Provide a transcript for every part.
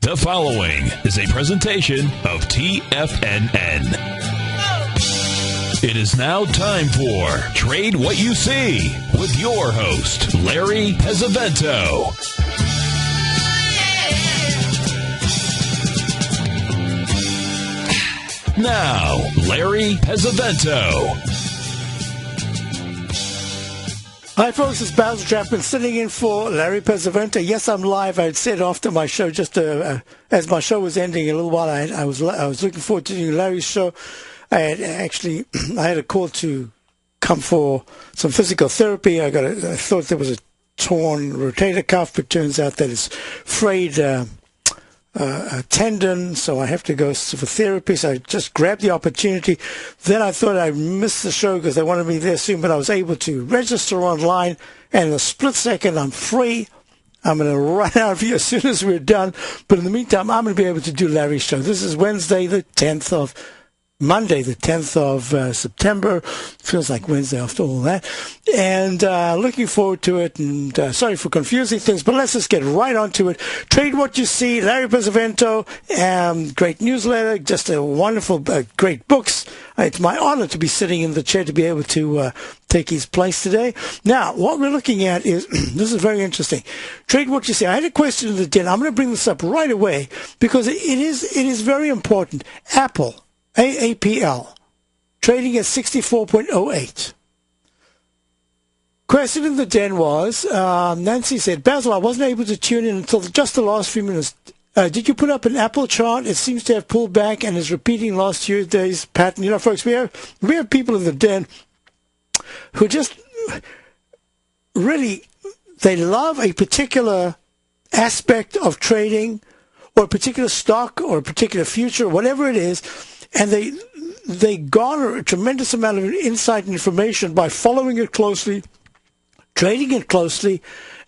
The following is a presentation of TFNN. It is now time for Trade What You See with your host, Larry Pesavento. Now, Larry Pesavento. Hi folks, it's Basil Chapman sitting in for Larry Pesavento. Yes, I'm live. I had said after my show, just as my show was ending a little while, I was looking forward to doing Larry's show. I had a call to come for some physical therapy. I thought there was a torn rotator cuff, but turns out that it's frayed a tendon, so I have to go for therapy. So I just grabbed the opportunity. Then I thought I'd miss the show because they wanted me there soon, but I was able to register online, and in a split second, I'm free. I'm going to run out of here as soon as we're done. But in the meantime, I'm going to be able to do Larry's show. This is Monday, the 10th of September. Feels like Wednesday after all that. And looking forward to it. And sorry for confusing things, but let's just get right onto it. Trade What You See, Larry Pesavento, great newsletter, just a wonderful, great books. It's my honor to be sitting in the chair to be able to take his place today. Now, what we're looking at is, this is very interesting. Trade What You See. I had a question in the den. I'm going to bring this up right away because it is very important. Apple. AAPL, trading at 64.08. Question in the den was, Nancy said, Basil, I wasn't able to tune in until just the last few minutes. Did you put up an Apple chart? It seems to have pulled back and is repeating last Tuesday's pattern. You know, folks, we have people in the den who just really, they love a particular aspect of trading or a particular stock or a particular future, whatever it is. And they garner a tremendous amount of insight and information by following it closely, trading it closely,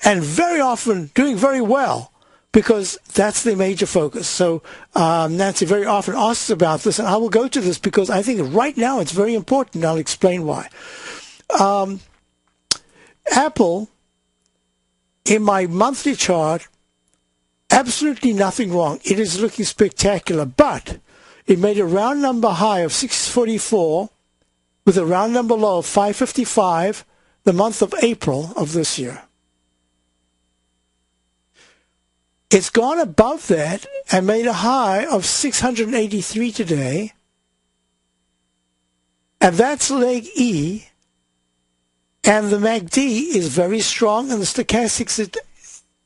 and very often doing very well because that's their major focus. So Nancy very often asks about this, and I will go to this because I think right now it's very important. I'll explain why. Apple, in my monthly chart, absolutely nothing wrong. It is looking spectacular, but it made a round number high of 644 with a round number low of 555 the month of April of this year. It's gone above that and made a high of 683 today. And that's leg E. And the MACD is very strong and the stochastics at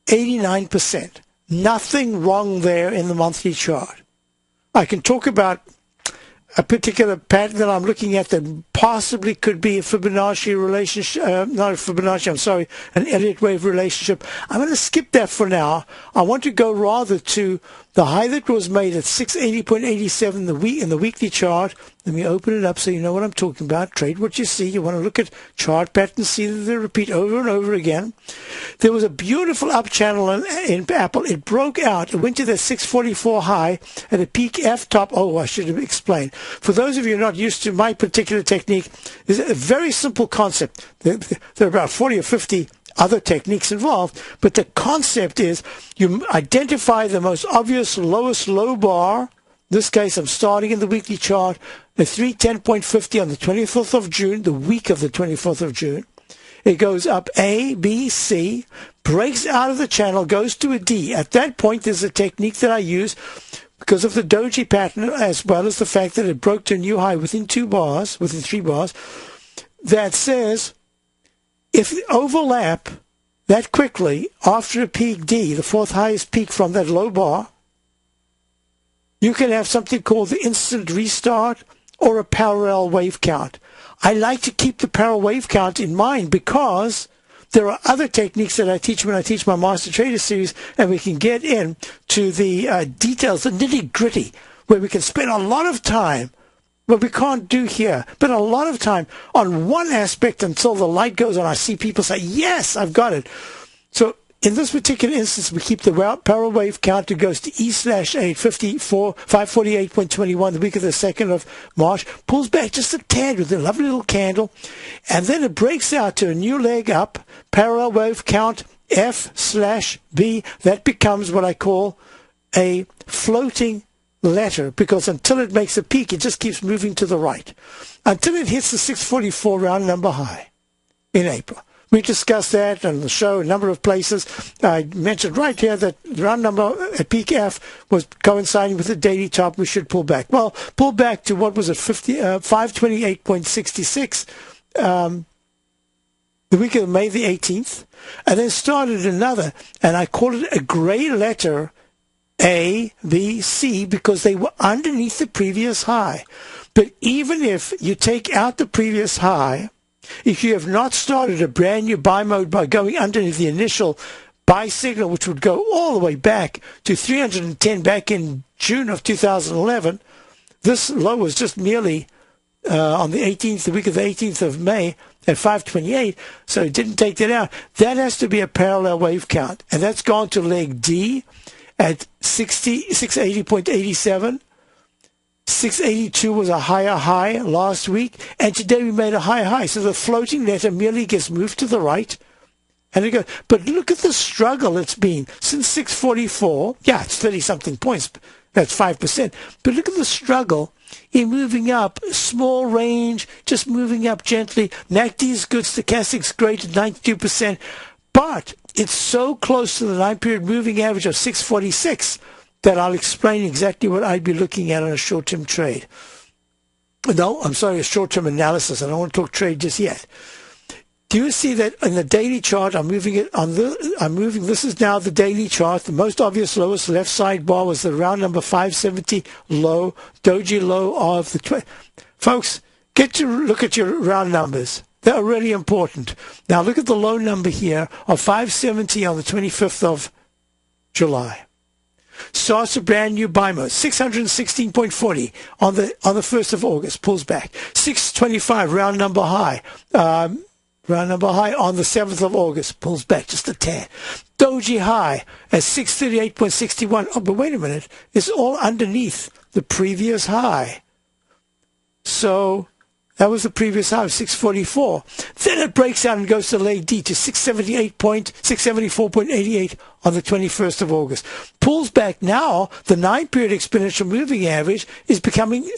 89%. Nothing wrong there in the monthly chart. I can talk about a particular pattern that I'm looking at that possibly could be a Fibonacci relationship, not a Fibonacci, I'm sorry, an Elliott wave relationship. I'm going to skip that for now. I want to go rather to the high that was made at 680.87 in the weekly chart. Let me open it up so you know what I'm talking about. Trade What You See. You want to look at chart patterns, see that they repeat over and over again. There was a beautiful up channel in Apple. It broke out. It went to the 644 high at a peak F top. Oh, I should have explained. For those of you not used to my particular technique, it's a very simple concept. There are about 40 or 50 other techniques involved, but the concept is you identify the most obvious lowest low bar. In this case, I'm starting in the weekly chart, the 310.50 on the 24th of June, the week of the 24th of June. It goes up A, B, C, breaks out of the channel, goes to a D. At that point, there's a technique that I use because of the doji pattern, as well as the fact that it broke to a new high within 3 bars, that says if you overlap that quickly after a peak D, the fourth highest peak from that low bar, you can have something called the instant restart or a parallel wave count. I like to keep the parallel wave count in mind because there are other techniques that I teach when I teach my Master Trader series, and we can get into the details, the nitty-gritty, where we can spend a lot of time, what we can't do here, but a lot of time on one aspect until the light goes on. I see people say, yes, I've got it. So in this particular instance, we keep the parallel wave count. It goes to E/8, 548.21, the week of the 2nd of March, pulls back just a tad with a lovely little candle, and then it breaks out to a new leg up, parallel wave count F/B. That becomes what I call a floating letter because until it makes a peak, it just keeps moving to the right until it hits the 644 round number high in April. We discussed that on the show, a number of places. I mentioned right here that the round number at peak F was coinciding with the daily top. We should pull back. Well, pull back to what was it, 528.66 the week of May the 18th, and then started another, and I called it a gray letter A, B, C, because they were underneath the previous high. But even if you take out the previous high, if you have not started a brand new buy mode by going underneath the initial buy signal, which would go all the way back to 310 back in June of 2011, this low was just merely on the 18th, the week of the 18th of May at 528, so it didn't take that out. That has to be a parallel wave count, and that's gone to leg D at 680.87. 682 was a higher high last week, and today we made a higher high. So the floating letter merely gets moved to the right, and it goes. But look at the struggle it's been since 644. Yeah, it's 30-something points. That's 5%. But look at the struggle in moving up, small range, just moving up gently. MACD is good, stochastic's great at 92%, but it's so close to the 9-period moving average of 646 that I'll explain exactly what I'd be looking at on a short-term trade. No, I'm sorry, a short-term analysis. I don't want to talk trade just yet. Do you see that in the daily chart? I'm moving it on this is now the daily chart. The most obvious lowest left sidebar was the round number 570 low, doji low of the folks, get to look at your round numbers. They're really important. Now look at the low number here of 570 on the 25th of July. Starts a brand new buy mode, 616.40 on the 1st of August, pulls back. 625 round number high on the 7th of August, pulls back just a tad. Doji high at 638.61. Oh, but wait a minute, it's all underneath the previous high. So that was the previous high of 644. Then it breaks out and goes to leg D to 674.88 on the 21st of August. Pulls back now. The 9-period exponential moving average is becoming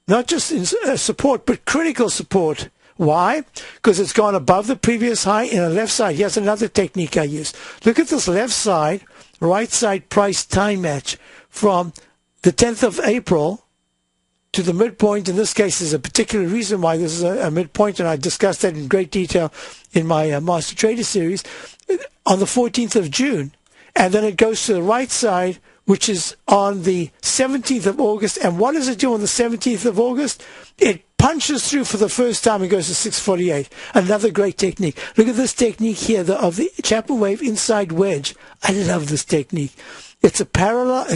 not just in support, but critical support. Why? Because it's gone above the previous high in the left side. Here's another technique I use. Look at this left side, right side price time match from the 10th of April to the midpoint. In this case, there's a particular reason why this is a midpoint, and I discussed that in great detail in my Master Trader series on the 14th of June. And then it goes to the right side, which is on the 17th of August. And what does it do on the 17th of August? It punches through for the first time and goes to 648. Another great technique. Look at this technique here of the Chapman wave inside wedge. I love this technique. It's a parallel.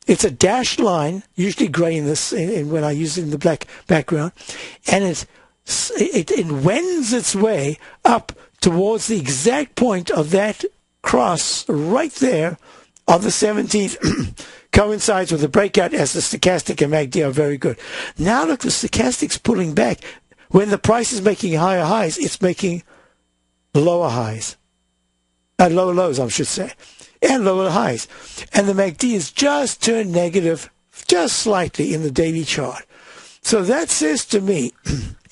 It's a dashed line, usually gray in this, when I use it in the black background, and it wends its way up towards the exact point of that cross right there on the 17th. Coincides with the breakout as the stochastic and MACD are very good. Now look, the stochastic's pulling back. When the price is making higher highs, it's making lower highs. Lower lows, I should say. And lower highs. And the MACD is just turned negative, just slightly in the daily chart. So that says to me,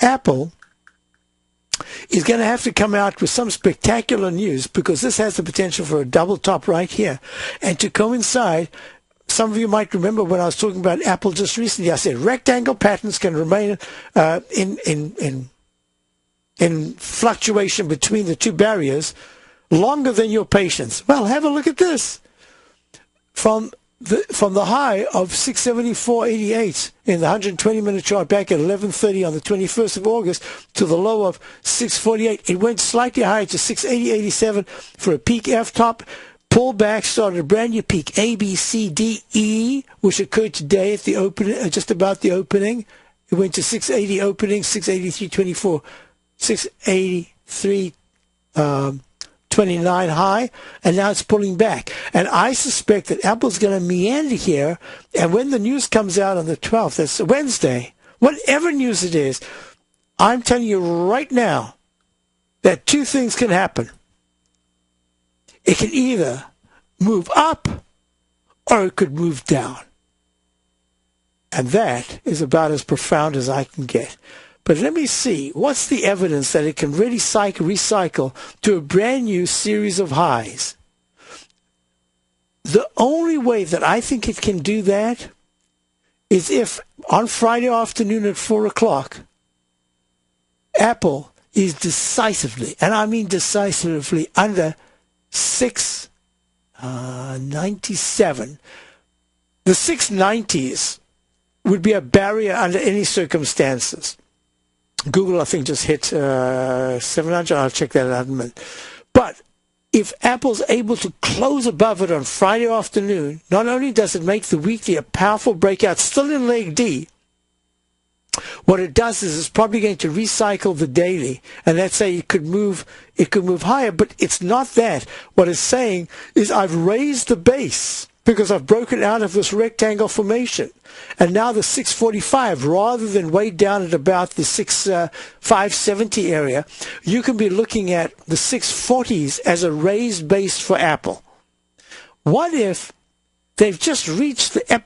Apple is going to have to come out with some spectacular news, because this has the potential for a double top right here. And to coincide, some of you might remember when I was talking about Apple just recently, I said rectangle patterns can remain in fluctuation between the two barriers longer than your patience. Well, have a look at this. From the high of 674.88 in the 120-minute chart back at 11:30 on the 21st of August to the low of 648, it went slightly higher to 680.87 for a peak F top. Pulled back, started a brand new peak, A, B, C, D, E, which occurred today at the opening, just about the opening. It went to 680 opening, 683.24, 683.29 high, and now it's pulling back. And I suspect that Apple's going to meander here, and when the news comes out on the 12th, that's Wednesday, whatever news it is, I'm telling you right now that two things can happen. It can either move up or it could move down. And that is about as profound as I can get. But let me see, what's the evidence that it can really recycle to a brand new series of highs? The only way that I think it can do that is if on Friday afternoon at 4 o'clock, Apple is decisively, and I mean decisively, under 697. The 690s would be a barrier under any circumstances. Google, I think, just hit 700. I'll check that out in a minute. But if Apple's able to close above it on Friday afternoon, not only does it make the weekly a powerful breakout, still in leg D, what it does is it's probably going to recycle the daily, and let's say it could move higher, but it's not that. What it's saying is I've raised the base because I've broken out of this rectangle formation. And now the 645, rather than way down at about the 570 area, you can be looking at the 640s as a raised base for Apple. What if they've just reached the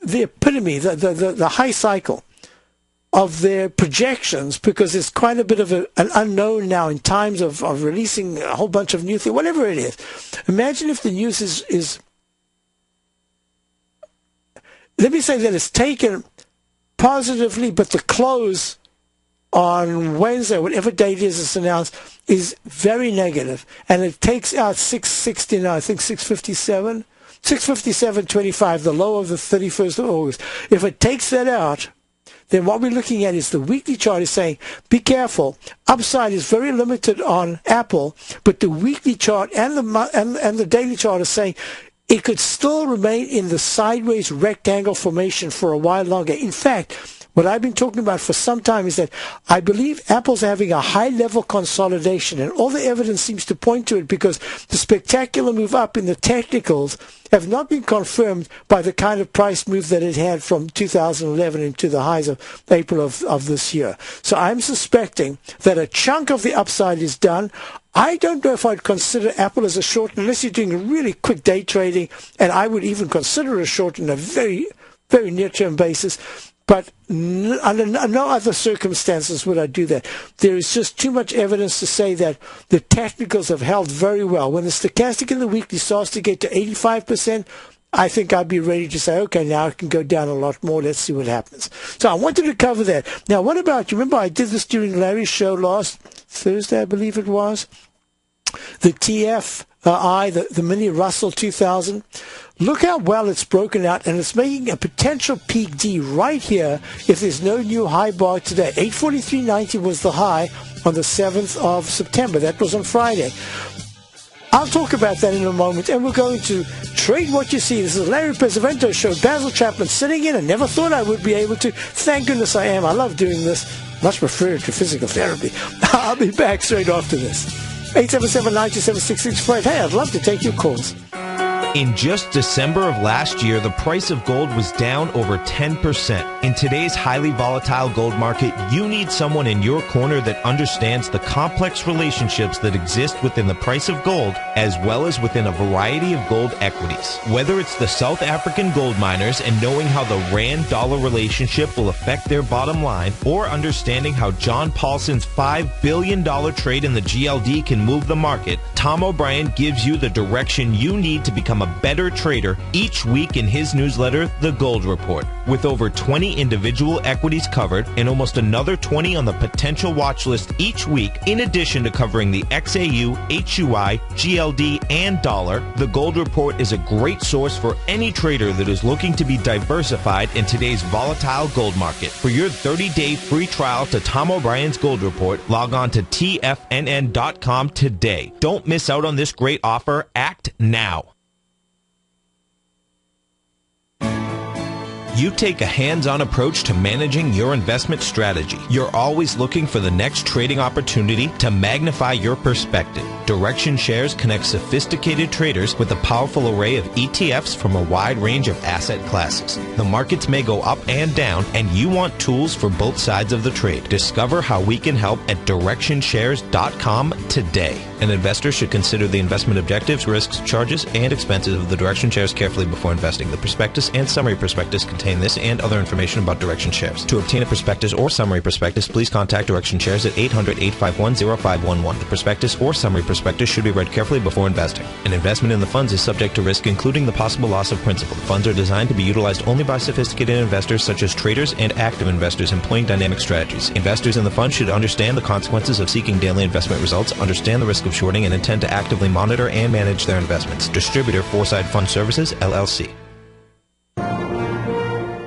epitome, the high cycle of their projections, because there's quite a bit of an unknown now in times of releasing a whole bunch of new things, whatever it is. Imagine if the news is let me say that it's taken positively, but the close on Wednesday, whatever date it is it's announced, is very negative. And it takes out 669, I think 657, 657.25, the low of the 31st of August. If it takes that out, then what we're looking at is the weekly chart is saying, be careful, upside is very limited on Apple, but the weekly chart and the daily chart is saying, it could still remain in the sideways rectangle formation for a while longer. In fact, what I've been talking about for some time is that I believe Apple's having a high-level consolidation, and all the evidence seems to point to it because the spectacular move up in the technicals have not been confirmed by the kind of price move that it had from 2011 into the highs of April of this year. So I'm suspecting that a chunk of the upside is done. I don't know if I'd consider Apple as a short unless you're doing a really quick day trading, and I would even consider a short on a very, very near-term basis. But under no other circumstances would I do that. There is just too much evidence to say that the technicals have held very well. When the stochastic in the weekly starts to get to 85%, I think I'd be ready to say, okay, now it can go down a lot more. Let's see what happens. So I wanted to cover that. Now, what about, you remember I did this during Larry's show last Thursday, I believe it was? The TFI, the mini Russell 2000. Look how well it's broken out, and it's making a potential peak D right here if there's no new high bar today. 843.90 was the high on the 7th of September. That was on Friday. I'll talk about that in a moment, and we're going to trade what you see. This is Larry Pesavento Show. Basil Chapman sitting in. I never thought I would be able to. Thank goodness I am. I love doing this. Much prefer it to physical therapy. I'll be back straight after this. 877-927-6648. Hey, I'd love to take your calls. In just December of last year, the price of gold was down over 10%. In today's highly volatile gold market, you need someone in your corner that understands the complex relationships that exist within the price of gold, as well as within a variety of gold equities. Whether it's the South African gold miners and knowing how the rand-dollar relationship will affect their bottom line, or understanding how John Paulson's $5 billion trade in the GLD can move the market, Tom O'Brien gives you the direction you need to become a better trader each week in his newsletter, The Gold Report. With over 20 individual equities covered and almost another 20 on the potential watch list each week, in addition to covering the XAU, HUI, GLD, and dollar, The Gold Report is a great source for any trader that is looking to be diversified in today's volatile gold market. For your 30-day free trial to Tom O'Brien's Gold Report, log on to TFNN.com today. Don't miss out on this great offer. Act now. You take a hands-on approach to managing your investment strategy. You're always looking for the next trading opportunity to magnify your perspective. Direction Shares connects sophisticated traders with a powerful array of ETFs from a wide range of asset classes. The markets may go up and down, and you want tools for both sides of the trade. Discover how we can help at DirectionShares.com today. An investor should consider the investment objectives, risks, charges, and expenses of the Direction shares carefully before investing. The prospectus and summary prospectus contain this and other information about Direction shares. To obtain a prospectus or summary prospectus, please contact Direction shares at 800-851-0511. The prospectus or summary prospectus should be read carefully before investing. An investment in the funds is subject to risk, including the possible loss of principal. The funds are designed to be utilized only by sophisticated investors such as traders and active investors employing dynamic strategies. Investors in the fund should understand the consequences of seeking daily investment results, understand the risk of shorting, and intend to actively monitor and manage their investments. Distributor Foreside Fund Services, LLC.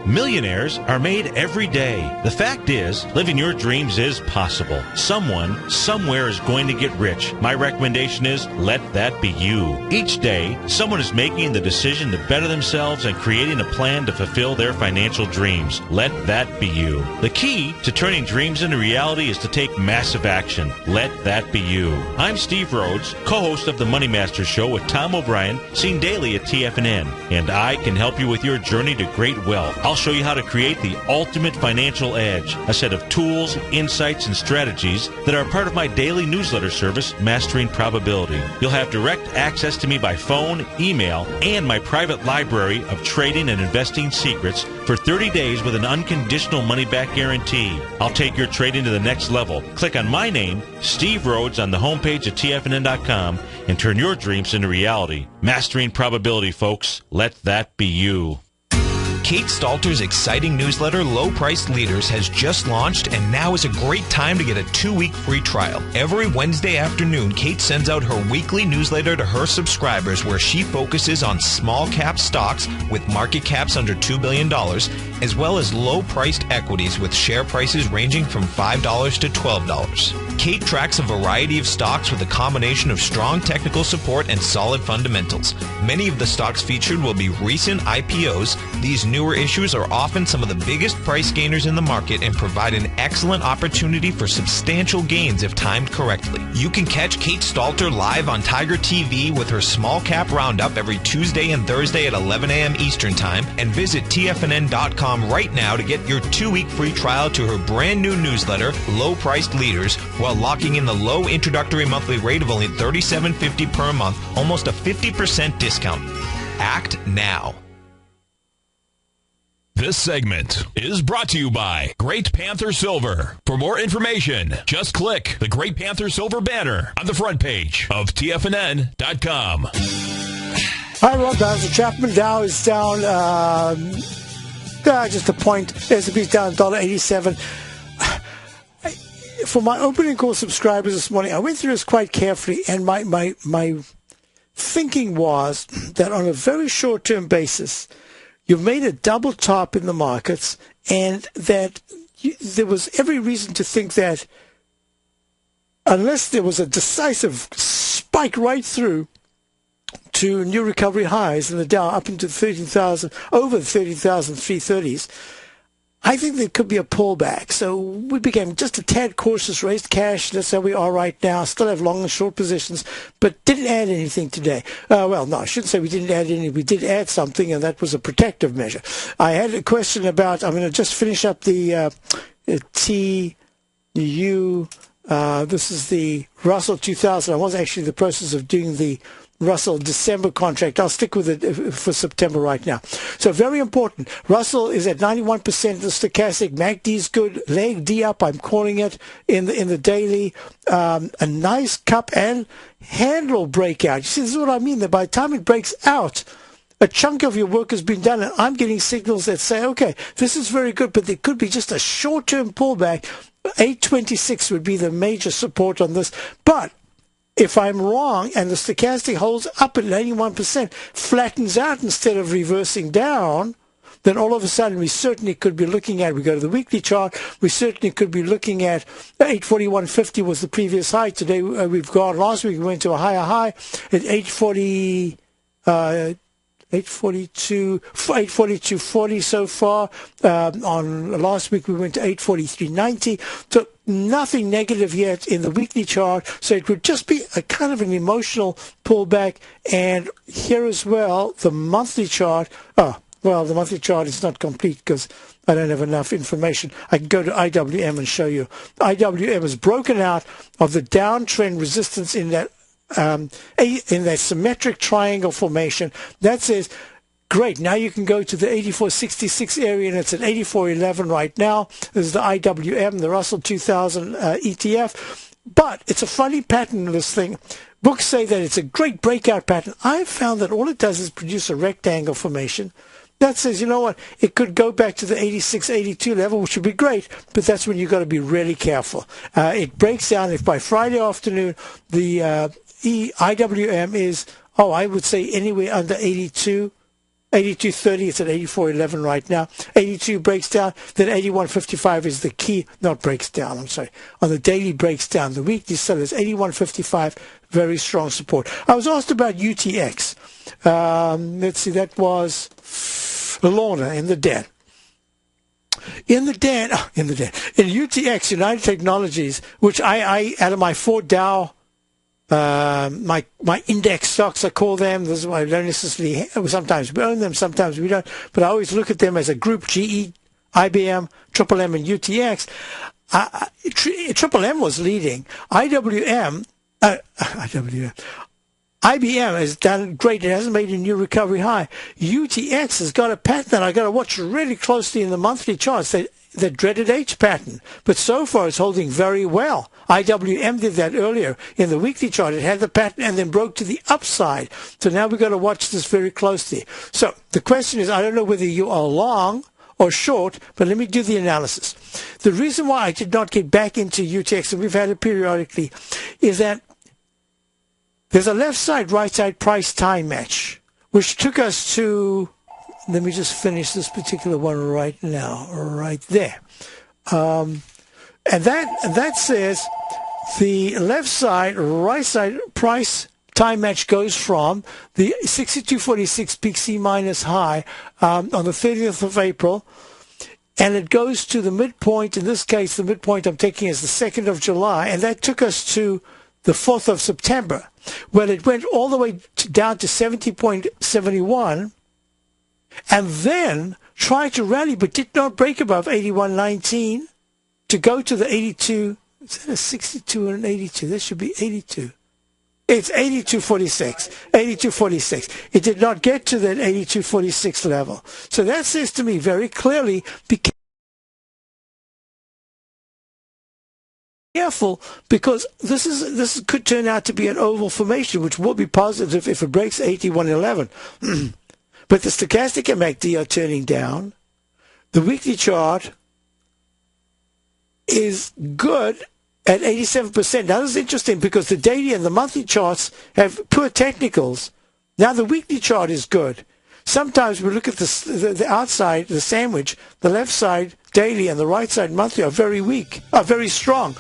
Millionaires are made every day. The fact is, living your dreams is possible. Someone, somewhere is going to get rich. My recommendation is, let that be you. Each day, someone is making the decision to better themselves and creating a plan to fulfill their financial dreams. Let that be you. The key to turning dreams into reality is to take massive action. Let that be you. I'm Steve Rhodes, co-host of the Money Master Show with Tom O'Brien, seen daily at TFNN, and I can help you with your journey to great wealth. I'll show you how to create the ultimate financial edge, a set of tools, insights, and strategies that are part of my daily newsletter service, Mastering Probability. You'll have direct access to me by phone, email, and my private library of trading and investing secrets for 30 days with an unconditional money-back guarantee. I'll take your trading to the next level. Click on my name, Steve Rhodes, on the homepage at TFNN.com and turn your dreams into reality. Mastering Probability, folks. Let that be you. Kate Stalter's exciting newsletter, Low Priced Leaders, has just launched, and now is a great time to get a 2-week free trial. Every Wednesday afternoon, Kate sends out her weekly newsletter to her subscribers where she focuses on small cap stocks with market caps under $2 billion, as well as low-priced equities with share prices ranging from $5 to $12. Kate tracks a variety of stocks with a combination of strong technical support and solid fundamentals. Many of the stocks featured will be recent IPOs. These newer issues are often some of the biggest price gainers in the market and provide an excellent opportunity for substantial gains if timed correctly. You can catch Kate Stalter live on Tiger TV with her Small Cap Roundup every Tuesday and Thursday at 11 a.m. Eastern Time, and visit TFNN.com right now to get your 2-week free trial to her brand new newsletter, Low Priced Leaders, while locking in the low introductory monthly rate of only $37.50 per month, almost a 50% discount. Act now. This segment is brought to you by Great Panther Silver. For more information, just click the Great Panther Silver banner on the front page of TFNN.com. Hi, Rob. Basil Chapman. Dow is down just a point. S&P is down $1.87. For my opening call subscribers this morning, I went through this quite carefully, and my thinking was that on a very short-term basis, you've made a double top in the markets, and that there was every reason to think that unless there was a decisive spike right through to new recovery highs in the Dow up into 13,000, over the 13,330s, I think there could be a pullback. So we became just a tad cautious, raised cash. That's how we are right now. Still have long and short positions, but didn't add anything today. Well, no, I shouldn't say we didn't add any. We did add something, and that was a protective measure. I had a question about, I'm going to just finish up the TU. This is the Russell 2000. I was actually in the process of doing the Russell December contract. I'll stick with it for September right now. So very important. Russell is at 91%. The stochastic. MACD's good. Leg D up. I'm calling it in the daily. A nice cup and handle breakout. You see, this is what I mean. That by the time it breaks out, a chunk of your work has been done, and I'm getting signals that say, okay, this is very good, but there could be just a short-term pullback. 826 would be the major support on this. But if I'm wrong and the stochastic holds up at 91%, flattens out instead of reversing down, then all of a sudden we certainly could be looking at, we go to the weekly chart, we certainly could be looking at 841.50 was the previous high. Today we've gone, last week we went to a higher high at 842.40 so far. On last week we went to 843.90. So nothing negative yet in the weekly chart. So it would just be a kind of an emotional pullback. And here as well, the monthly chart. Oh, well, the monthly chart is not complete because I don't have enough information. I can go to IWM and show you. IWM is broken out of the downtrend resistance in that in that symmetric triangle formation. That says, great, now you can go to the 8466 area, and it's at 8411 right now. This is the IWM, the Russell 2000 ETF. But it's a funny pattern of this thing. Books say that it's a great breakout pattern. I've found that all it does is produce a rectangle formation. That says, you know what, it could go back to the 86, 82 level, which would be great, but that's when you've got to be really careful. It breaks down. If by Friday afternoon the IWM is, I would say anywhere under 82, 82.30, it's at 84.11 right now. 82 breaks down, then 81.55 is the key, not breaks down, I'm sorry. On the daily breaks down. The weekly still is 81.55, very strong support. I was asked about UTX. Let's see, that was Lorna in the den. In UTX, United Technologies, which I out of my 4 Dow, my index stocks, I call them. This is why I don't necessarily, sometimes we own them, sometimes we don't, but I always look at them as a group: GE, IBM, Triple M, and UTX. Triple M was leading. IBM has done great. It hasn't made a new recovery high. UTX has got a pattern that I got to watch really closely in the monthly charts. The dreaded H pattern, but so far it's holding very well. IWM did that earlier in the weekly chart. It had the pattern and then broke to the upside. So now we've got to watch this very closely. So the question is, I don't know whether you are long or short, but let me do the analysis. The reason why I did not get back into UTX, and we've had it periodically, is that there's a left side, right side price time match, which took us to, let me just finish this particular one right now, right there. And that says the left side, right side price time match goes from the 62.46 peak C minus high on the 30th of April, and it goes to the midpoint. In this case, the midpoint I'm taking is the 2nd of July, and that took us to the 4th of September. Well, it went all the way down to 70.71, and then tried to rally, but did not break above 81.19 to go to the 82. Is that a 62 and an 82? That should be 82. It's 82.46. 82.46. It did not get to that 82.46 level. So that says to me very clearly, be careful, because this could turn out to be an oval formation, which will be positive if it breaks 81.11. But the stochastic and MACD are turning down. The weekly chart is good at 87%. Now, this is interesting because the daily and the monthly charts have poor technicals. Now, the weekly chart is good. Sometimes we look at the outside, the sandwich, the left side daily and the right side monthly are very weak, are very strong.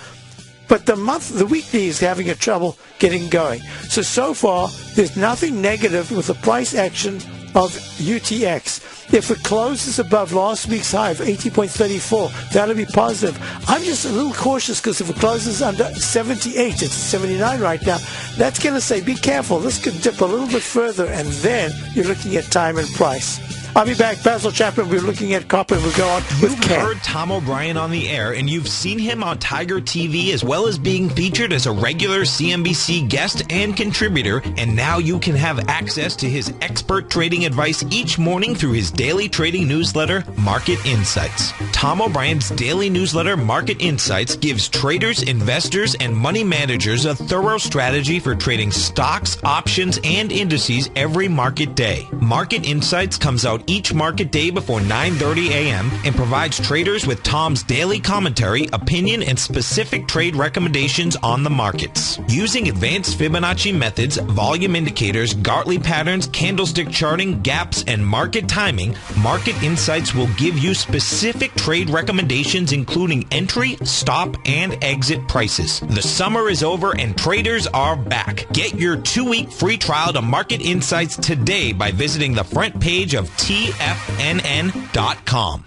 But the weekly is having a trouble getting going. So far, there's nothing negative with the price action of UTX. If it closes above last week's high of 80.34, that'll be positive. I'm just a little cautious because if it closes under 78, it's 79 right now, that's going to say be careful. This could dip a little bit further, and then you're looking at time and price. I'll be back. Basil Chapman. We're looking at copper, and we'll go on with Ken. You've heard Tom O'Brien on the air, and you've seen him on Tiger TV, as well as being featured as a regular CNBC guest and contributor, and now you can have access to his expert trading advice each morning through his daily trading newsletter, Market Insights. Tom O'Brien's daily newsletter, Market Insights, gives traders, investors, and money managers a thorough strategy for trading stocks, options, and indices every market day. Market Insights comes out each market day before 9:30 a.m. and provides traders with Tom's daily commentary, opinion, and specific trade recommendations on the markets. Using advanced Fibonacci methods, volume indicators, Gartley patterns, candlestick charting, gaps, and market timing, Market Insights will give you specific trade recommendations including entry, stop, and exit prices. The summer is over and traders are back. Get your 2-week free trial to Market Insights today by visiting the front page of TFNN.com.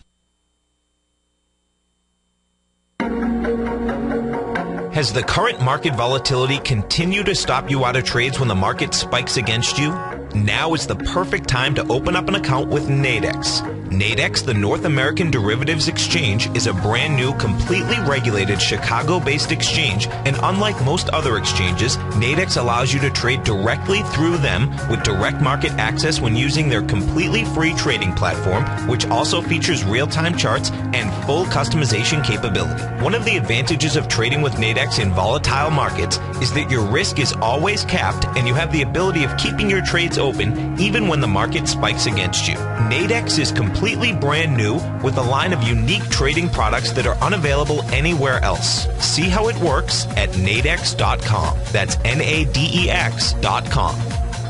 Has the current market volatility continued to stop you out of trades when the market spikes against you? Now is the perfect time to open up an account with Nadex. Nadex, the North American Derivatives Exchange, is a brand new, completely regulated Chicago-based exchange, and unlike most other exchanges, Nadex allows you to trade directly through them with direct market access when using their completely free trading platform, which also features real-time charts and full customization capability. One of the advantages of trading with Nadex in volatile markets is that your risk is always capped and you have the ability of keeping your trades open even when the market spikes against you. Nadex is completely brand new with a line of unique trading products that are unavailable anywhere else. See how it works at nadex.com. That's NADEX.com.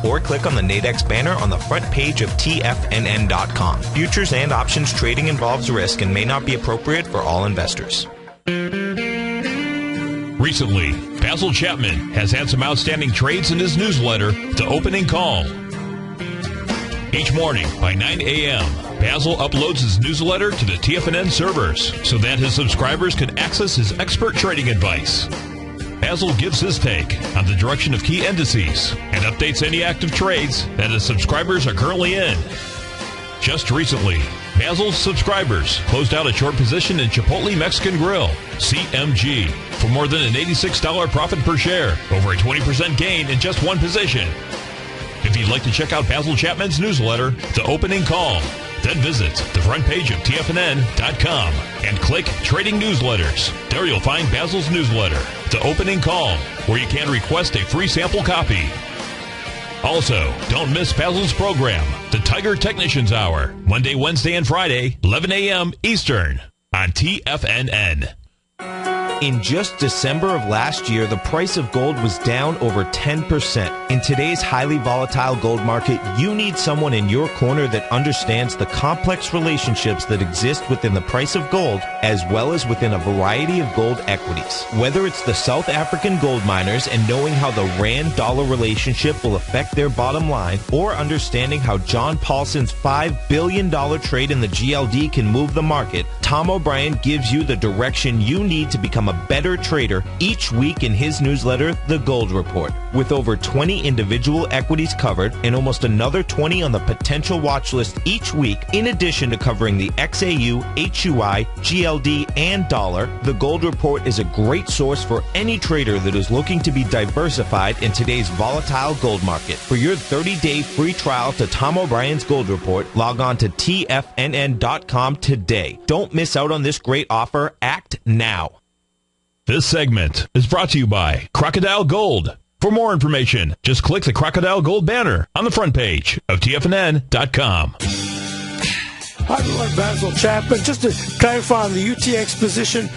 Or click on the Nadex banner on the front page of TFNN.com. Futures and options trading involves risk and may not be appropriate for all investors. Recently, Basil Chapman has had some outstanding trades in his newsletter, The Opening Call. Each morning by 9 a.m., Basil uploads his newsletter to the TFNN servers so that his subscribers can access his expert trading advice. Basil gives his take on the direction of key indices and updates any active trades that his subscribers are currently in. Just recently, Basil's subscribers closed out a short position in Chipotle Mexican Grill, CMG, for more than an $86 profit per share, over a 20% gain in just one position. If you'd like to check out Basil Chapman's newsletter, The Opening Call, then visit the front page of TFNN.com and click Trading Newsletters. There you'll find Basil's newsletter, The Opening Call, where you can request a free sample copy. Also, don't miss Basil's program, The Tiger Technicians Hour, Monday, Wednesday, and Friday, 11 a.m. Eastern, on TFNN. In just December of last year, the price of gold was down over 10%. In today's highly volatile gold market, you need someone in your corner that understands the complex relationships that exist within the price of gold, as well as within a variety of gold equities. Whether it's the South African gold miners and knowing how the rand-dollar relationship will affect their bottom line, or understanding how John Paulson's $5 billion trade in the GLD can move the market, Tom O'Brien gives you the direction you need to become a better trader each week in his newsletter, The Gold Report. With over 20 individual equities covered and almost another 20 on the potential watch list each week, in addition to covering the XAU, HUI, GLD, and dollar, The Gold Report is a great source for any trader that is looking to be diversified in today's volatile gold market. For your 30-day free trial to Tom O'Brien's Gold Report, log on to TFNN.com today. Don't miss out on this great offer. Act now. This segment is brought to you by Crocodile Gold. For more information, just click the Crocodile Gold banner on the front page of TFNN.com. Hi, everyone. Basil Chapman. Just to clarify on the UTX position,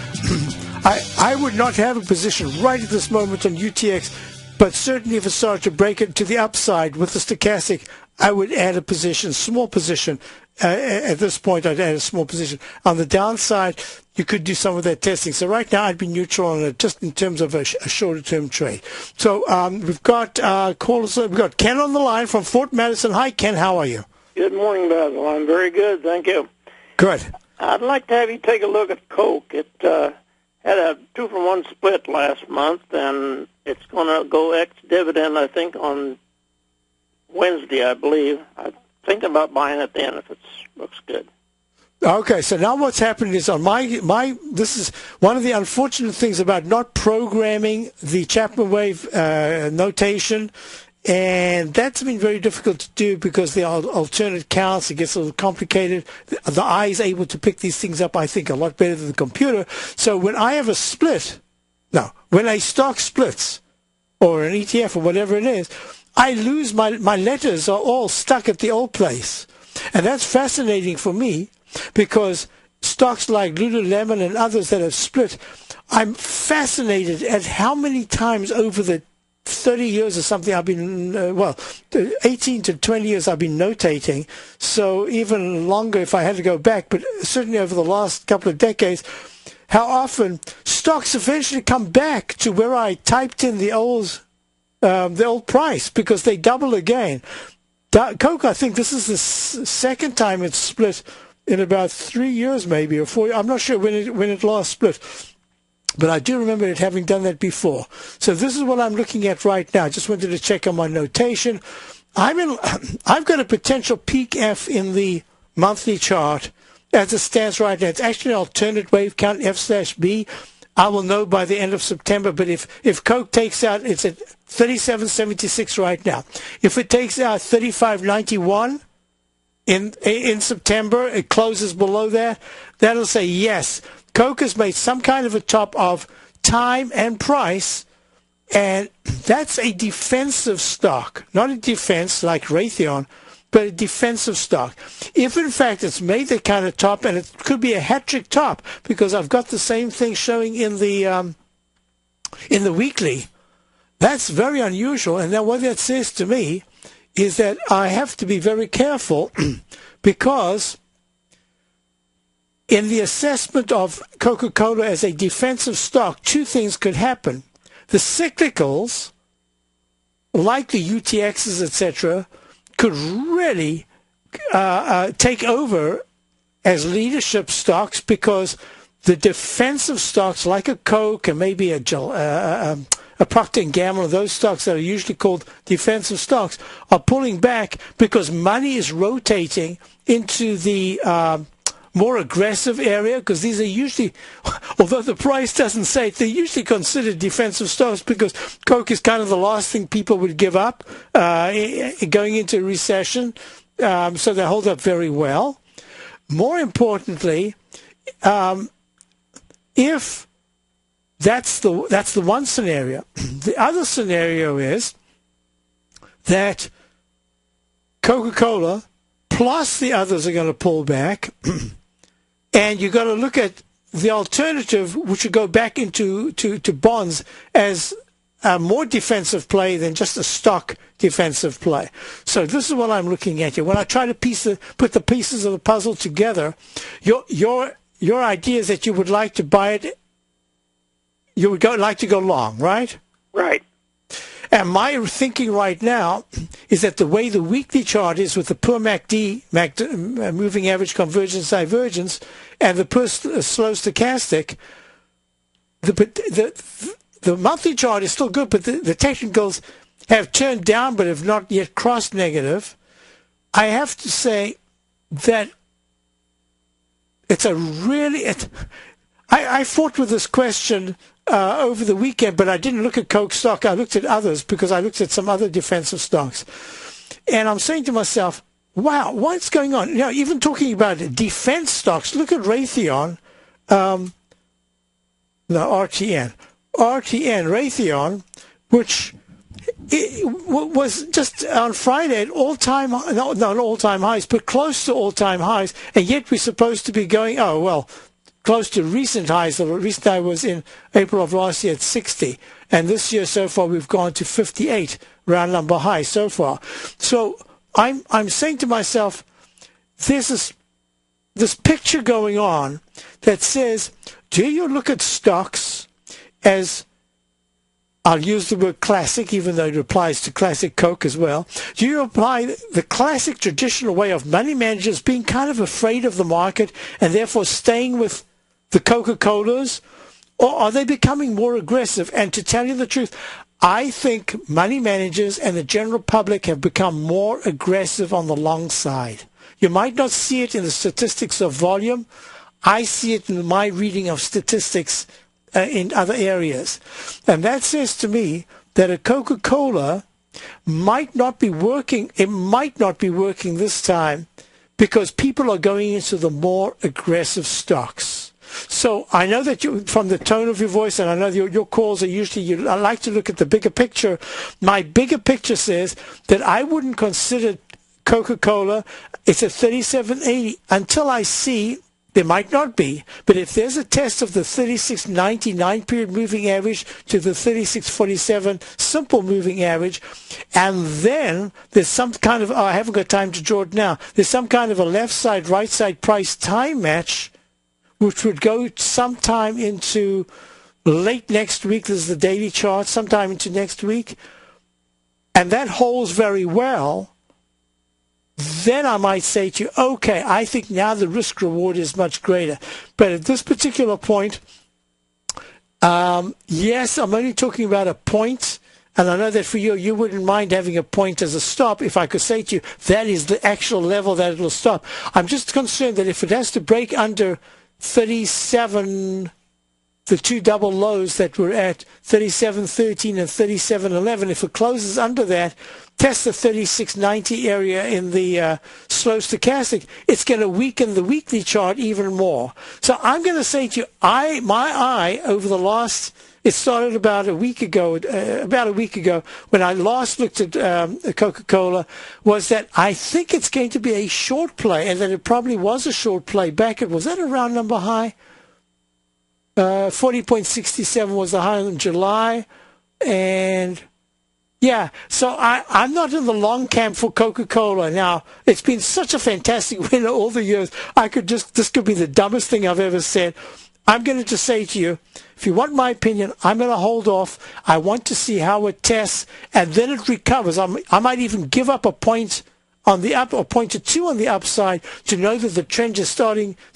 I would not have a position right at this moment on UTX, but certainly if it started to break it to the upside with the stochastic, I would add a position, small position. At this point, I'd add a small position. On the downside, you could do some of that testing. So right now, I'd be neutral on it, just in terms of a shorter-term trade. So we've got callers. We've got Ken on the line from Fort Madison. Hi, Ken. How are you? Good morning, Basil. I'm very good, thank you. Good. I'd like to have you take a look at Coke. It had a 2-for-1 split last month, and it's going to go ex-dividend, I think, on Wednesday, I believe. I'm thinking about buying it then if it looks good. Okay, so now what's happening is on this is one of the unfortunate things about not programming the Chapman wave notation, and that's been very difficult to do because the alternate counts, it gets a little complicated. The eye is able to pick these things up, I think, a lot better than the computer. So when I have a split, when a stock splits, or an ETF or whatever it is, I lose my letters are all stuck at the old place. And that's fascinating for me because stocks like Lululemon and others that have split, I'm fascinated at how many times over the 30 years or something I've been, 18 to 20 years I've been notating. So even longer if I had to go back, but certainly over the last couple of decades, how often stocks eventually come back to where I typed in the old price because they double again. Coke, I think this is the second time it's split in about 3 years, maybe, or 4 years. I'm not sure when it last split, but I do remember it having done that before. So this is what I'm looking at right now. Just wanted to check on my notation. I've got a potential peak F in the monthly chart as it stands right now. It's actually an alternate wave count F/B. I will know by the end of September, but if Coke takes out, it's at 37.76 right now. If it takes out 35.91 in September, it closes below that, that'll say yes, Coke has made some kind of a top of time and price, and that's a defensive stock, not a defense like Raytheon, but a defensive stock. If in fact it's made the kind of top, and it could be a hat-trick top, because I've got the same thing showing in the weekly, that's very unusual. And then what that says to me is that I have to be very careful because in the assessment of Coca-Cola as a defensive stock, two things could happen. The cyclicals, like the UTXs, etc., could really take over as leadership stocks, because the defensive stocks like a Coke and maybe a Procter & Gamble, those stocks that are usually called defensive stocks, are pulling back because money is rotating into the more aggressive area, because these are usually, although the price doesn't say it, they're usually considered defensive stocks because Coke is kind of the last thing people would give up going into a recession, so they hold up very well. More importantly, if that's the one scenario, the other scenario is that Coca-Cola plus the others are going to pull back. And you've got to look at the alternative, which would go back into bonds as a more defensive play than just a stock defensive play. So this is what I'm looking at here. When I try to put the pieces of the puzzle together, your idea is that you would like to buy it, you would like to go long, right? Right. And my thinking right now is that the way the weekly chart is with the poor MACD, moving average convergence divergence, and the poor slow stochastic, the monthly chart is still good, but the technicals have turned down but have not yet crossed negative. I have to say that it's a really... I fought with this question over the weekend, but I didn't look at Coke stock. I looked at others because I looked at some other defensive stocks. And I'm saying to myself, wow, what's going on? You know, even talking about defense stocks, look at Raytheon, Raytheon, which was just on Friday at all-time, not all-time highs, but close to all-time highs, and yet we're supposed to be going, close to recent highs. The recent high was in April of last year at 60. And this year so far we've gone to 58, round number high so far. So I'm saying to myself, there's this picture going on that says, do you look at stocks as, I'll use the word classic, even though it applies to classic Coke as well. Do you apply the classic traditional way of money managers being kind of afraid of the market and therefore staying with the Coca-Colas, or are they becoming more aggressive? And to tell you the truth, I think money managers and the general public have become more aggressive on the long side. You might not see it in the statistics of volume. I see it in my reading of statistics in other areas. And that says to me that a Coca-Cola might not be working. It might not be working this time because people are going into the more aggressive stocks. So I know that you, from the tone of your voice, and I know your calls are usually, I like to look at the bigger picture. My bigger picture says that I wouldn't consider Coca-Cola, it's at 37.80 until I see, there might not be, but if there's a test of the 36.90 9-period moving average to the 36.47 simple moving average, and then there's some kind of, I haven't got time to draw it now, there's some kind of a left side, right side price time match, which would go sometime into late next week. This is the daily chart, sometime into next week, and that holds very well. Then I might say to you, okay, I think now the risk reward is much greater. But at this particular point, yes, I'm only talking about a point And I know that for you wouldn't mind having a point as a stop if I could say to you, that is the actual level that it will stop. I'm just concerned that if it has to break under 37, the two double lows that were at 37.13 and 37.11, if it closes under that, test the 36.90 area in the slow stochastic, it's going to weaken the weekly chart even more. So I'm going to say to you, my eye over the last... It started about a week ago when I last looked at Coca-Cola, was that I think it's going to be a short play, and that it probably was a short play back at, was that a round number high? 40.67 was the high in July, and yeah, so I'm not in the long camp for Coca-Cola. Now, it's been such a fantastic winner all the years, this could be the dumbest thing I've ever said. I'm going to just say to you, if you want my opinion, I'm going to hold off. I want to see how it tests, and then it recovers. I might even give up a point on the up, or point or two on the upside, to know that the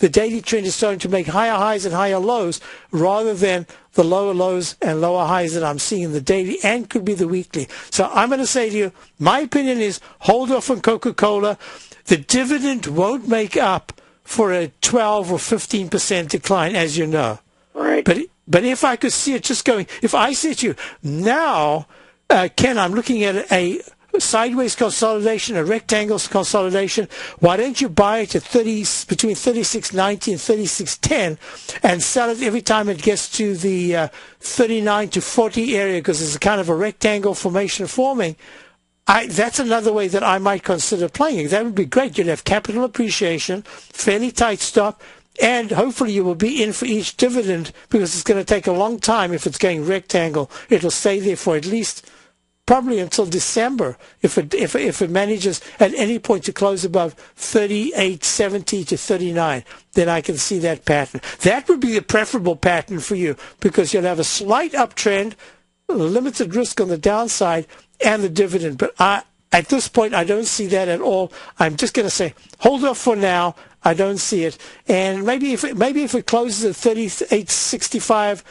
daily trend is starting to make higher highs and higher lows, rather than the lower lows and lower highs that I'm seeing in the daily, and could be the weekly. So I'm going to say to you, my opinion is hold off on Coca-Cola. The dividend won't make up for a 12 or 15% decline, as you know. Right. But if I could see it just going, if I said to you, now, Ken, I'm looking at a sideways consolidation, a rectangle consolidation, why don't you buy it at between 36.90 and 36.10 and sell it every time it gets to the 39 to 40 area, because there's a kind of a rectangle formation forming. That's another way that I might consider playing it. That would be great. You'd have capital appreciation, fairly tight stop, and hopefully you will be in for each dividend, because it's going to take a long time. If it's going rectangle, it'll stay there for at least probably until December, if it manages at any point to close above 38.70 to 39, then I can see that pattern. That would be the preferable pattern for you, because you'll have a slight uptrend, limited risk on the downside, and the dividend. But at this point, I don't see that at all. I'm just going to say, hold off for now. I don't see it. And maybe if it closes at 38.65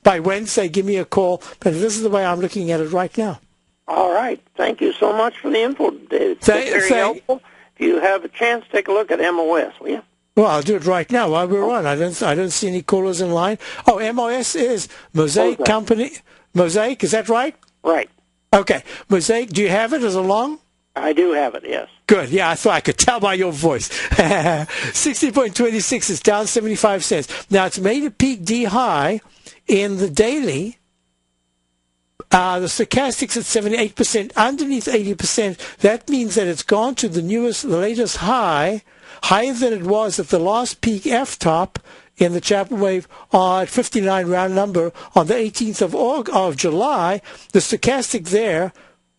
by Wednesday, give me a call. But this is the way I'm looking at it right now. All right. Thank you so much for the info, David. It's very helpful. If you have a chance, take a look at MOS, will you? Well, I'll do it right now while we're on. I don't see any callers in line. Oh, MOS is Mosaic Company. Mosaic, is that right? Right. Okay. Mosaic, do you have it as a long? I do have it, yes. Good. Yeah, I thought I could tell by your voice. 60.26 is down 75 cents. Now, it's made a peak D high in the daily. The stochastics at 78%, underneath 80%. That means that it's gone to the latest high, higher than it was at the last peak F-top in the Chapman wave at 59 round number on the 18th of July. The stochastic there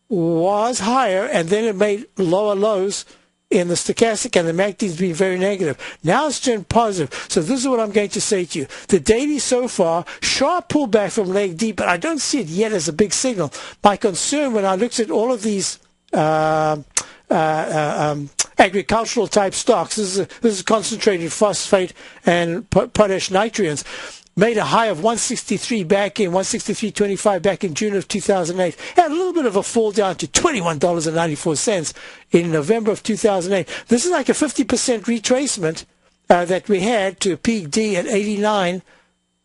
was higher, and then it made lower lows in the stochastic, and the MACD's been very negative. Now it's turned positive. So this is what I'm going to say to you. The daily so far, sharp pullback from leg D, but I don't see it yet as a big signal. My concern when I looked at all of these agricultural type stocks, this is concentrated phosphate and potash nitrates, made a high of 163.25 back in June of 2008. Had a little bit of a fall down to $21.94 in November of 2008. This is like a 50% retracement that we had to peak D at 89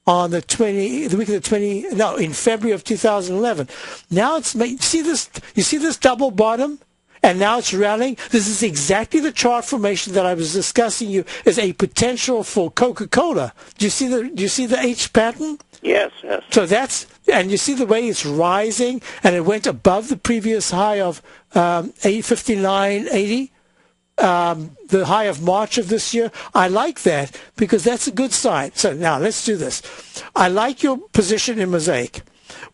on in February of 2011. Now you see this double bottom? And now it's rallying. This is exactly the chart formation that I was discussing you as a potential for Coca-Cola. Do you see the H pattern? Yes, yes. So and you see the way it's rising, and it went above the previous high of 859.80, the high of March of this year. I like that because that's a good sign. So now let's do this. I like your position in Mosaic.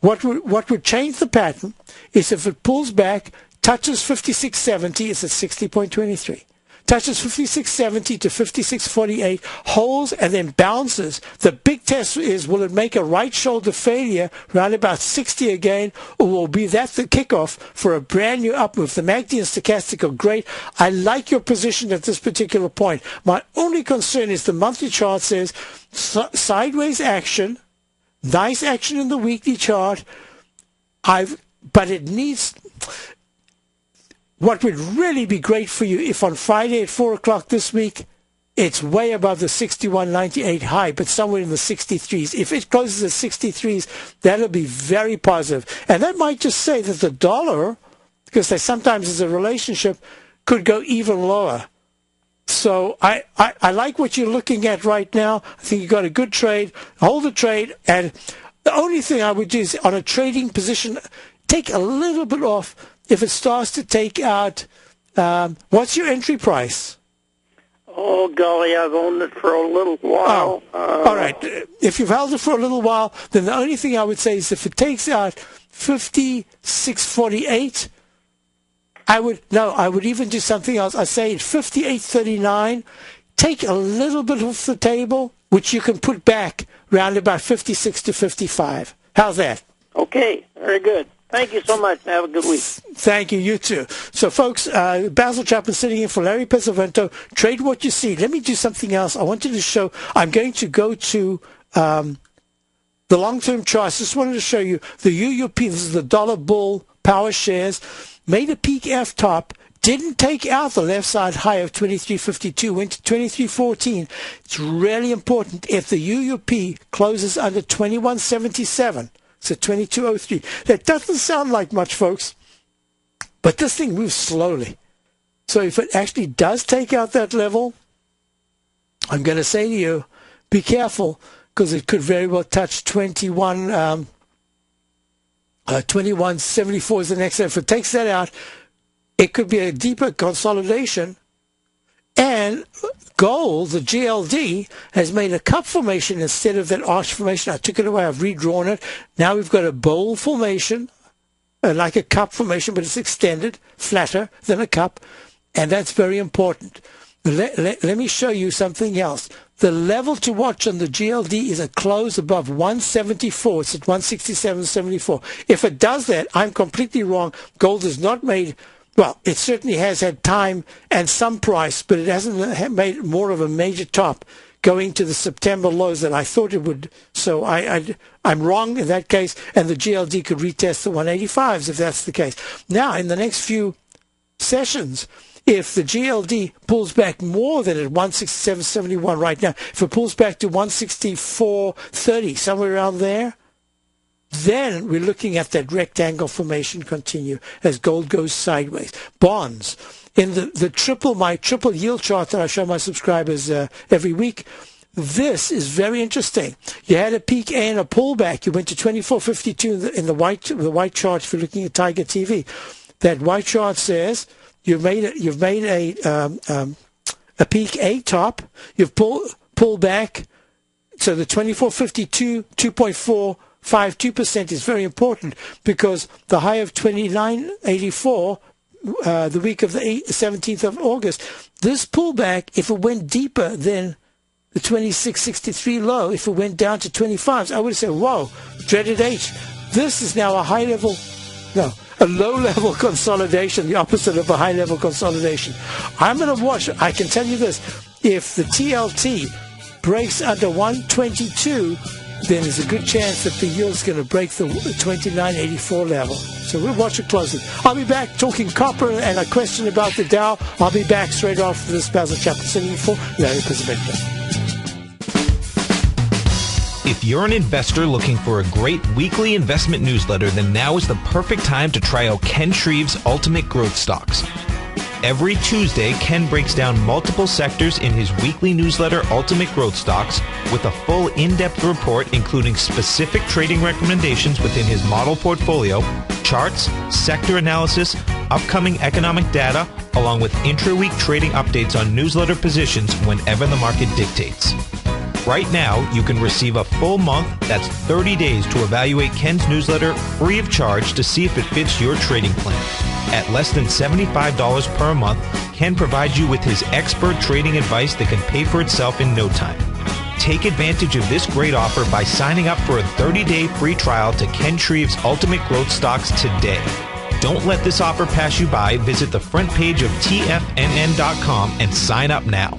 What would change the pattern is if it pulls back, touches 56.70, it's at 60.23. Touches 56.70 to 56.48, holds, and then bounces. The big test is, will it make a right shoulder failure around about 60 again, or will be that the kickoff for a brand new up move? The MACD and stochastic are great. I like your position at this particular point. My only concern is the monthly chart says sideways action, nice action in the weekly chart, But it needs. What would really be great for you if on Friday at 4 o'clock this week, it's way above the 61.98 high, but somewhere in the 63s. If it closes at 63s, that'll be very positive. And that might just say that the dollar, because there sometimes is a relationship, could go even lower. So I like what you're looking at right now. I think you got a good trade. Hold the trade. And the only thing I would do is on a trading position, take a little bit off. If it starts to take out, what's your entry price? Oh, golly, I've owned it for a little while. All right. If you've held it for a little while, then the only thing I would say is if it takes out 56.48, I would even do something else. I say at 58.39, take a little bit off the table, which you can put back around about 56 to 55. How's that? Okay, very good. Thank you so much, and have a good week. Thank you. You too. So, folks, Basil Chapman sitting in for Larry Pesavento. Trade what you see. Let me do something else. I wanted to show. I'm going to go to the long-term charts. Just wanted to show you the UUP. This is the dollar bull power shares. Made a peak F top. Didn't take out the left side high of 23.52. Went to 23.14. It's really important. If the UUP closes under 21.77. So 22.03. That doesn't sound like much, folks, but this thing moves slowly. So if it actually does take out that level, I'm going to say to you, be careful, because it could very well touch 21.74 is the next. If it takes that out, it could be a deeper consolidation. And gold, the GLD, has made a cup formation instead of that arch formation. I took it away. I've redrawn it. Now we've got a bowl formation, like a cup formation, but it's extended, flatter than a cup. And that's very important. Let me show you something else. The level to watch on the GLD is a close above 174. It's at 167.74. If it does that, I'm completely wrong. Gold is not made... Well, it certainly has had time and some price, but it hasn't made more of a major top going to the September lows that I thought it would. So I'm wrong in that case, and the GLD could retest the 185s if that's the case. Now, in the next few sessions, if the GLD pulls back more than at 167.71 right now, if it pulls back to 164.30, somewhere around there, then we're looking at that rectangle formation continue as gold goes sideways. Bonds. In my triple yield chart that I show my subscribers every week, this is very interesting. You had a peak A and a pullback. You went to 24.52 in the white chart if you're looking at Tiger TV. That white chart says you've made a peak A top. You've pulled back. So the 24.52, 2.452% is very important because the high of 29.84 the week of the 17th of August, this pullback, if it went deeper than the 26.63 low, if it went down to 25s, I would say, whoa, dreaded H. This is now a low-level consolidation, the opposite of a high-level consolidation. I'm going to watch. I can tell you this. If the TLT breaks under 122, then there's a good chance that the yield's going to break the 29.84 level. So we'll watch it closely. I'll be back talking copper and a question about the Dow. I'll be back straight after this. Basil Chapman sitting for Larry Pesavento. If you're an investor looking for a great weekly investment newsletter, then now is the perfect time to try out Ken Shreve's Ultimate Growth Stocks. Every Tuesday, Ken breaks down multiple sectors in his weekly newsletter, Ultimate Growth Stocks, with a full in-depth report including specific trading recommendations within his model portfolio, charts, sector analysis, upcoming economic data, along with intra-week trading updates on newsletter positions whenever the market dictates. Right now, you can receive a full month, that's 30 days, to evaluate Ken's newsletter free of charge to see if it fits your trading plan. At less than $75 per month, Ken provides you with his expert trading advice that can pay for itself in no time. Take advantage of this great offer by signing up for a 30-day free trial to Ken Shreve's Ultimate Growth Stocks today. Don't let this offer pass you by. Visit the front page of TFNN.com and sign up now.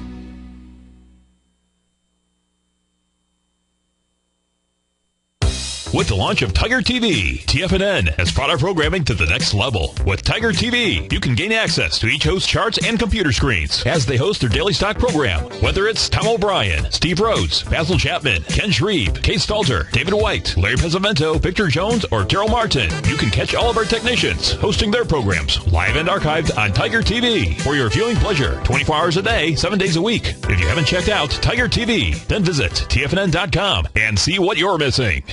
with the launch of Tiger TV. TFNN has brought our programming to the next level. With Tiger TV, you can gain access to each host's charts and computer screens as they host their daily stock program. Whether it's Tom O'Brien, Steve Rhodes, Basil Chapman, Ken Shreve, Kay Stalter, David White, Larry Pesavento, Victor Jones, or Terrell Martin, you can catch all of our technicians hosting their programs live and archived on Tiger TV for your viewing pleasure 24 hours a day, 7 days a week. If you haven't checked out Tiger TV, then visit TFNN.com and see what you're missing.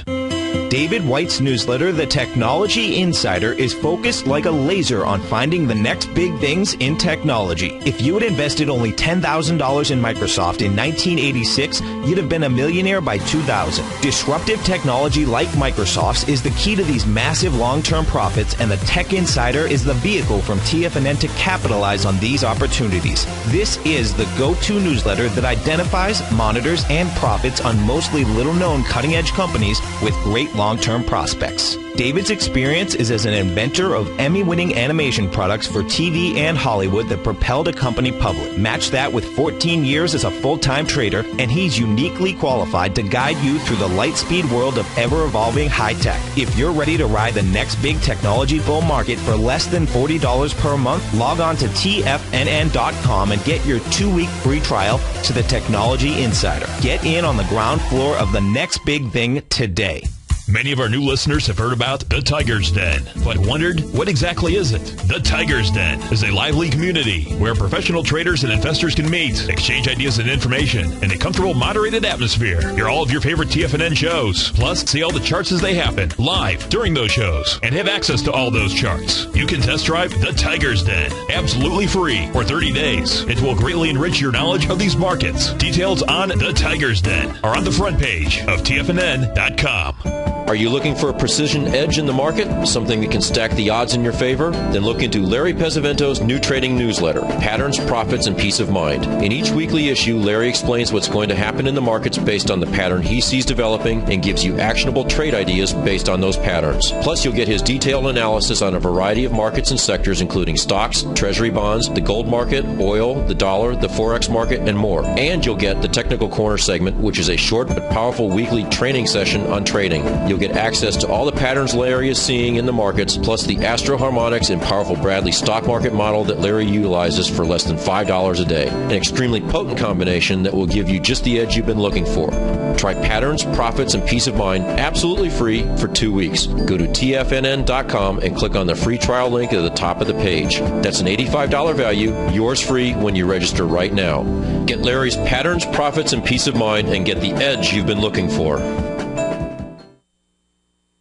David White's newsletter, The Technology Insider, is focused like a laser on finding the next big things in technology. If you had invested only $10,000 in Microsoft in 1986, you'd have been a millionaire by 2000. Disruptive technology like Microsoft's is the key to these massive long-term profits, and the Tech Insider is the vehicle from TFNN to capitalize on these opportunities. This is the go-to newsletter that identifies, monitors, and profits on mostly little-known cutting-edge companies with great long-term prospects. David's experience is as an inventor of Emmy-winning animation products for TV and Hollywood that propelled a company public. Match that with 14 years as a full-time trader, and he's uniquely qualified to guide you through the light-speed world of ever-evolving high-tech. If you're ready to ride the next big technology bull market for less than $40 per month, log on to TFNN.com and get your 2-week free trial to the Technology Insider. Get in on the ground floor of the next big thing today. Many of our new listeners have heard about the Tiger's Den, but wondered, what exactly is it? The Tiger's Den is a lively community where professional traders and investors can meet, exchange ideas and information in a comfortable, moderated atmosphere. Hear all of your favorite TFNN shows, plus see all the charts as they happen live during those shows, and have access to all those charts. You can test drive the Tiger's Den absolutely free for 30 days. It will greatly enrich your knowledge of these markets. Details on the Tiger's Den are on the front page of TFNN.com. Are you looking for a precision edge in the market? Something that can stack the odds in your favor? Then look into Larry Pesavento's new trading newsletter, Patterns, Profits, and Peace of Mind. In each weekly issue, Larry explains what's going to happen in the markets based on the pattern he sees developing and gives you actionable trade ideas based on those patterns. Plus, you'll get his detailed analysis on a variety of markets and sectors, including stocks, treasury bonds, the gold market, oil, the dollar, the forex market, and more. And you'll get the Technical Corner segment, which is a short but powerful weekly training session on trading. You'll get access to all the patterns Larry is seeing in the markets, plus the Astro Harmonics and powerful Bradley stock market model that Larry utilizes for less than $5 a day. An extremely potent combination that will give you just the edge you've been looking for. Try Patterns, Profits, and Peace of Mind absolutely free for 2 weeks. Go to TFNN.com and click on the free trial link at the top of the page. That's an $85 value, yours free when you register right now. Get Larry's Patterns, Profits, and Peace of Mind and get the edge you've been looking for.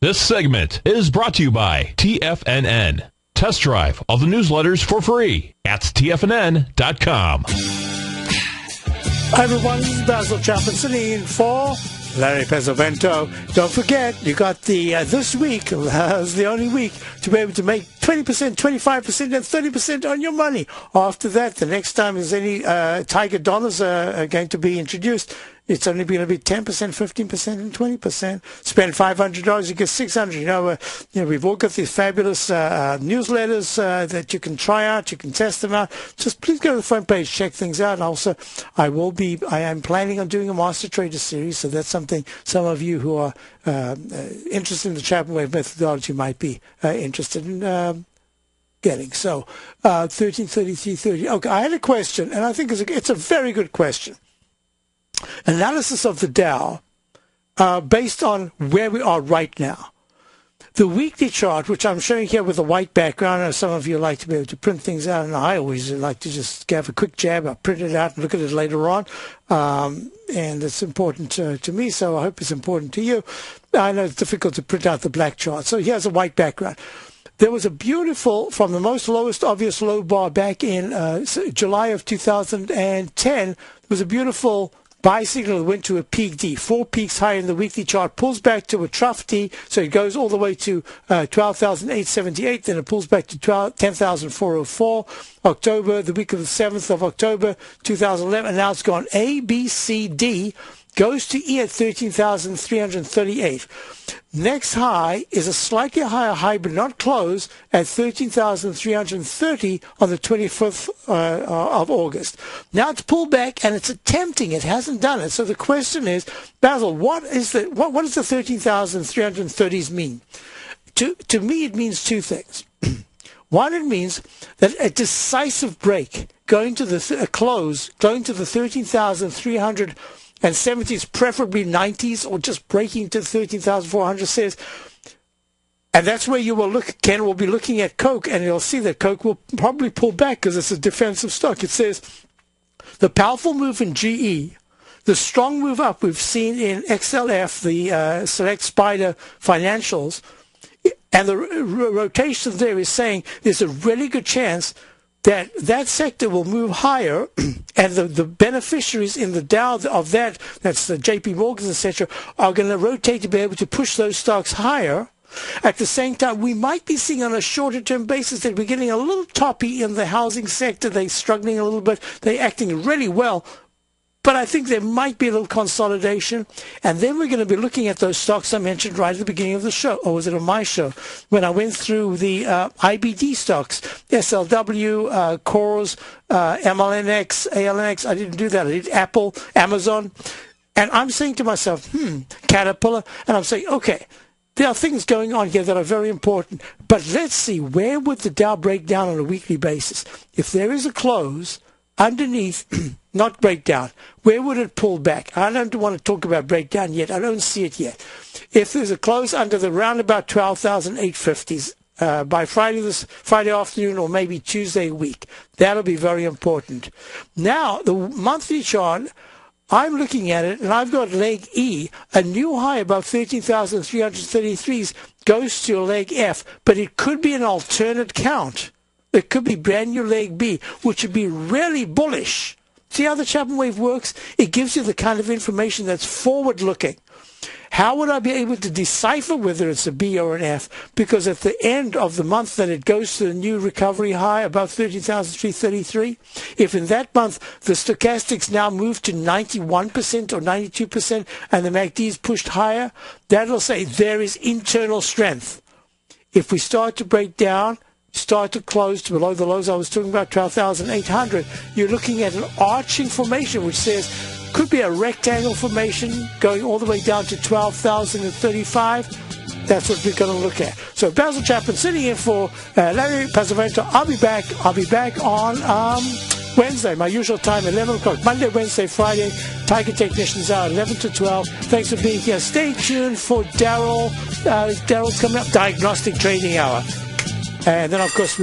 This segment is brought to you by TFNN. Test drive all the newsletters for free at TFNN.com. Hi everyone, this is Basil Chapman sitting in for Larry Pesavento. Don't forget, you got the this week is the only week to be able to make 20%, 25%, and 30% on your money. After that, the next time there's any Tiger dollars are going to be introduced, it's only going to be 10%, 15%, and 20%. Spend $500, you get $600. You know, we've all got these fabulous newsletters that you can try out. You can test them out. Just please go to the front page, check things out. And also, I am planning on doing a Master Trader series, so that's something some of you who are interested in the Chapman Wave methodology might be interested in getting. So, 1333.30. Okay, I had a question, and I think it's a very good question. Analysis of the Dow based on where we are right now. The weekly chart, which I'm showing here with a white background, I know some of you like to be able to print things out, and I always like to just have a quick jab. I'll print it out and look at it later on, and it's important to me, so I hope it's important to you. I know it's difficult to print out the black chart, so here's a white background. There was a beautiful, from the most lowest obvious low bar back in July of 2010, there was a beautiful buy signal that went to a peak D, 4 peaks higher in the weekly chart, pulls back to a trough D, so it goes all the way to 12,878, then it pulls back to 10,404. October, the week of the 7th of October, 2011, and now it's gone A, B, C, D, goes to E at 13,338. Next high is a slightly higher high, but not close, at 13,330 on the 25th of August. Now it's pulled back and it's attempting. It hasn't done it. So the question is, Basil, what does the 13,330s mean? To me, it means two things. One, it means that a decisive break going to the close, going to the 13,370s, preferably 90s, or just breaking to 13,400 says, and that's where you will look. Ken will be looking at Coke, and you'll see that Coke will probably pull back because it's a defensive stock. It says the powerful move in GE, the strong move up we've seen in XLF, the Select Spider financials, and the rotation there is saying there's a really good chance that that sector will move higher, and the beneficiaries in the Dow of that's the JP Morgans, etc., are going to rotate to be able to push those stocks higher. At the same time, we might be seeing on a shorter-term basis that we're getting a little toppy in the housing sector. They're struggling a little bit. They're acting really well. But I think there might be a little consolidation. And then we're going to be looking at those stocks I mentioned right at the beginning of the show. Or was it on my show? When I went through the IBD stocks, SLW, Cores, MLNX, ALNX. I didn't do that. I did Apple, Amazon. And I'm saying to myself, Caterpillar. And I'm saying, okay, there are things going on here that are very important. But let's see, where would the Dow break down on a weekly basis? If there is a close underneath, not breakdown, where would it pull back? I don't want to talk about breakdown yet. I don't see it yet. If there's a close under the roundabout 12,850s by Friday afternoon or maybe Tuesday week, that'll be very important. Now, the monthly chart, I'm looking at it, and I've got leg E, a new high above 13,333s goes to leg F, but it could be an alternate count. It could be brand new leg B, which would be really bullish. See how the Chapman wave works? It gives you the kind of information that's forward-looking. How would I be able to decipher whether it's a B or an F? Because at the end of the month that it goes to the new recovery high, above 13,333, if in that month the stochastics now move to 91% or 92% and the MACD is pushed higher, that'll say there is internal strength. If we start to break down, start to close to below the lows I was talking about, 12,800, you're looking at an arching formation which says could be a rectangle formation going all the way down to 12,035. That's what we're going to look at. So Basil Chapman sitting in for Larry Pesavento. I'll be back on Wednesday, my usual time, 11 o'clock. Monday, Wednesday, Friday, Tiger Technicians Hour, 11 to 12. Thanks for being here. Stay tuned for Daryl. Daryl's coming up, Diagnostic Trading Hour. And then, of course,